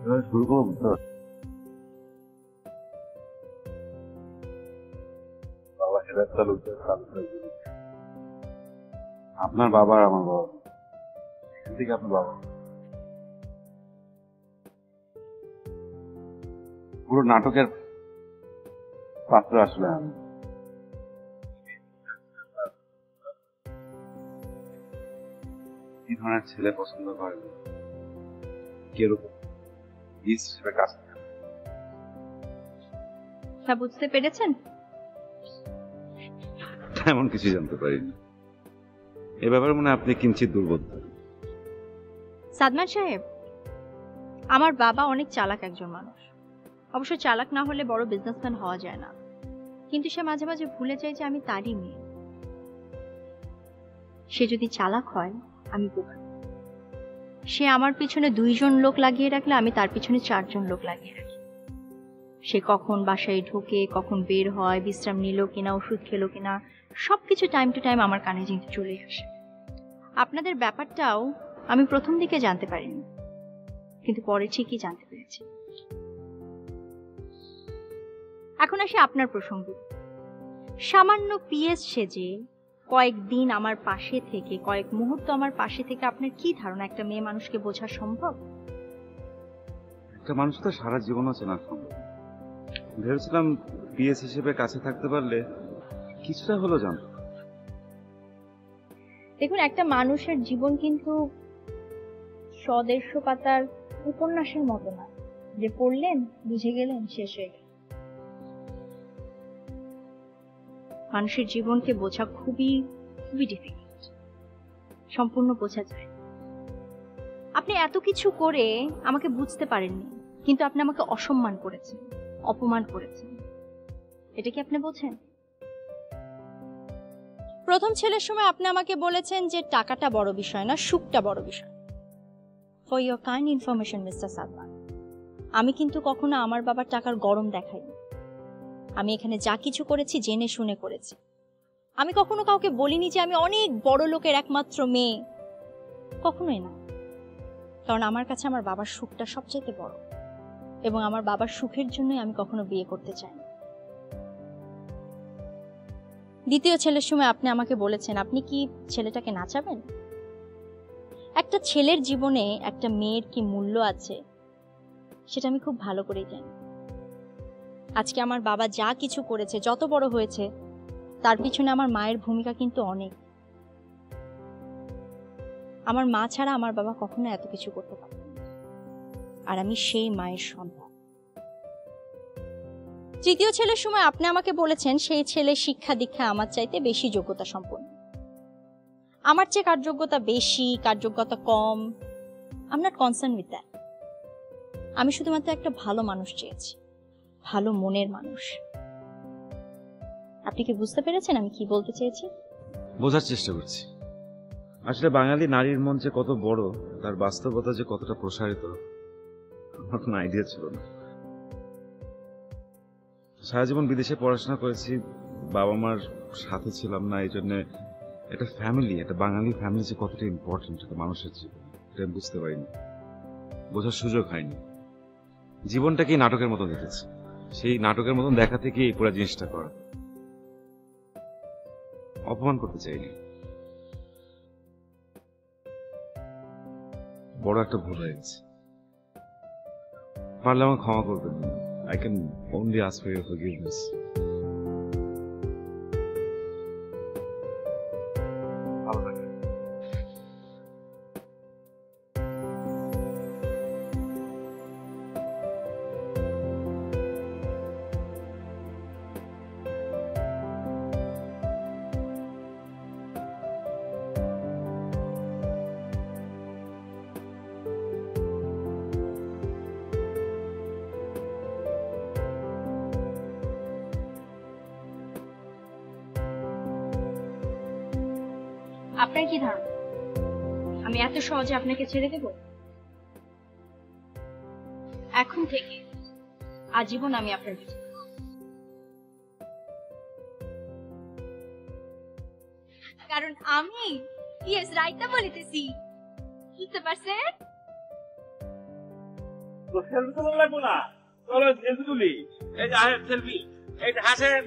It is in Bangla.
শুরু করবো তো। বাবা হেদায়েত তালুকদার আপনার বাবা আর আমার বাবা, এখান থেকে আপনার বাবা পুরো নাটকের পাত্র আসলে আমি। কি ধরনের ছেলে পছন্দ করেন, কিরকম হিসেবে কাজ করেন? তা বুঝতে পেরেছেন? এমন কিছু জানতে পারিনি। এ ব্যাপারে মনে হয় আপনি কিঞ্চিত দুর্বোধ্য। সাদমান সাহেব, আমার বাবা অনেক চালাক একজন মানুষ। অবশ্য চালাক না হলে বড় বিজনেসম্যান হওয়া যায় না, কিন্তু সে মাঝে মাঝে ভুলে যায় যে আমি তারই মেয়ে। সে যদি চালাক হয়, আমি বোকা। সে আমার পিছনে 2 জন লোক লাগিয়ে রাখলে আমি তার পিছনে 4 জন লোক লাগিয়ে রাখি। সে কখন বাসায় ঢোকে, কখন বের হয়, বিশ্রাম নিল কিনা, ওষুধ খেলো কিনা, সবকিছু টাইম টু টাইম আমার কানে কিন্তু চলে আসে। আপনাদের ব্যাপারটাও আমি প্রথম দিকে জানতে পারিনি, কিন্তু পরে ঠিকই জানতে পেরেছি। এখন আসি আপনার প্রসঙ্গে। সামান্য পিএস সেজে কয়েকদিন আমার পাশে থেকে, কয়েক মুহূর্ত আমার পাশে থেকে আপনার কি ধারণা একটা মেয়ে মানুষকে বোঝা সম্ভব? একটা মানুষ তো সারা জীবনও চেনা সম্ভব। ভেবেছিলাম পিএস হিসেবে কাছে থাকতে পারলে কিছুটা হলো জানতো। দেখুন, একটা মানুষের জীবন কিন্তু 100-150 পাতার উপন্যাসের মতো না যে পড়লেন, বুঝে গেলেন, শেষ হয়ে গেল। মানুষের জীবনকে বোঝা খুবই খুবই ডিফিকাল্ট, সম্পূর্ণ বোঝা যায়। আপনি এত কিছু করে আমাকে বুঝতে পারেননি, কিন্তু আপনি আমাকে অসম্মান করেছেন, অপমান করেছেন। এটা কি আপনি বোঝেন? প্রথম ছেলের সময় আপনি আমাকে বলেছেন যে টাকাটা বড় বিষয় না, সুখটা বড় বিষয়। For your kind information mister Sadman, আমি কিন্তু কখনো আমার বাবার টাকার গরম দেখাইনি। আমি এখানে যা কিছু করেছি জেনে শুনে করেছি। আমি কখনো কাউকে বলিনি যে আমি অনেক বড় লোকের একমাত্র মেয়ে, কখনোই না। কারণ আমার কাছে আমার বাবার সুখটা সবচেয়ে বড়, এবং আমার বাবার সুখের জন্যই আমি কখনো বিয়ে করতে চাই না। দ্বিতীয় ছেলের সময় আপনি আমাকে বলেছেন আপনি কি ছেলেটাকে নাচাবেন। একটা ছেলের জীবনে একটা মেয়ের কি মূল্য আছে সেটা আমি খুব ভালো করেই জানি। আজকে আমার বাবা যা কিছু করেছে, যত বড় হয়েছে, তার পিছনে আমার মায়ের ভূমিকা কিন্তু অনেক। আমার মা ছাড়া আমার বাবা কখনো এত কিছু করতে পারত না, আর আমি সেই মায়ের সন্তান। তৃতীয় ছেলের সময় আপনি আমাকে বলেছেন সেই ছেলে শিক্ষা দীক্ষা আমার চাইতে বেশি যোগ্যতা সম্পন্ন। আমার চেয়ে কার যোগ্যতা বেশি, কার যোগ্যতা কম, I am not concern with that. আমি শুধুমাত্র একটা ভালো মানুষ চেয়েছি, ভালো মনের মানুষ। আপনি কি বুঝতে পেরেছেন আমি কি বলতে চেয়েছি? বোঝার চেষ্টা করছি। আসলে বাঙালি নারীর মন যে কত বড়, তার বাস্তবতা যে কতটা প্রসারিত, আমার কোনো আইডিয়া ছিল না। সারা জীবন বিদেশে পড়াশোনা করেছি, বাবা মার সাথে ছিলাম না, এই জন্য একটা ফ্যামিলি, একটা বাঙালি ফ্যামিলি যে কতটা ইম্পর্টেন্ট একটা মানুষের জীবন, এটা আমি বুঝতে পারিনি, বোঝার সুযোগ হয়নি। জীবনটাকেই নাটকের মতো দেখেছি, সেই নাটকের মতন দেখা থেকে এই পুরো জিনিসটা করা। অপমান করতে চাইনি, বড় একটা ভুল হয়ে গেছে। পারলে আমাকে ক্ষমা করবেন। I can only ask for your forgiveness. আপনার কি ধারণা আমি এত সহজে আপনাকে ছেড়ে দেব? এখন থেকে আজীবন আমি আপনার পিছনে। কারণ আমি ইয়েস রাইটটা বলিতেছি, বুঝতে পারছেন? সেলফি তোলা লাগবো না, চলো সেলফি তুলি। এই যে সেলফি, এই যে হাসেন।